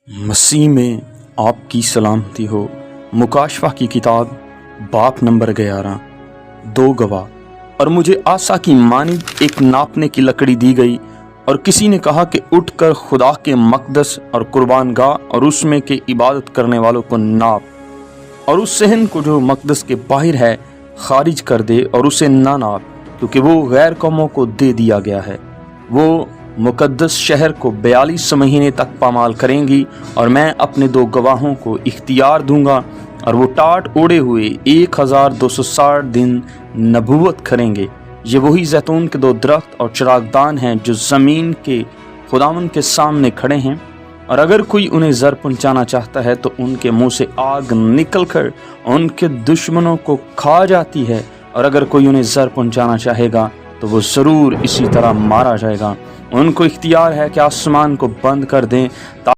मसीह में आपकी सलामती हो। मुकाशवा की किताब बाप नंबर 11। 2 गवाह। और मुझे आसा की मानिद एक नापने की लकड़ी दी गई, और किसी ने कहा कि उठकर खुदा के मकदस और कुर्बानगाह और उसमें के इबादत करने वालों को नाप, और उस सहन को जो मकदस के बाहर है खारिज कर दे, और उसे ना नाप, क्योंकि वो गैर कौमों को दे दिया गया है। वो मुकद्दस शहर को 42 महीने तक पामाल करेंगी, और मैं अपने 2 गवाहों को इख्तियार दूंगा, और वो टाट ओढ़े हुए 1260 दिन नबूवत करेंगे। ये वही जैतून के 2 दरख्त और चिरागदान हैं जो ज़मीन के खुदावन के सामने खड़े हैं। और अगर कोई उन्हें ज़र पहुंचाना चाहता है तो उनके मुंह से आग निकलकर उनके दुश्मनों को खा जाती है, और अगर कोई उन्हें ज़र पहुंचाना चाहेगा तो वो ज़रूर इसी तरह मारा जाएगा। उनको इख्तियार है कि आसमान को बंद कर दें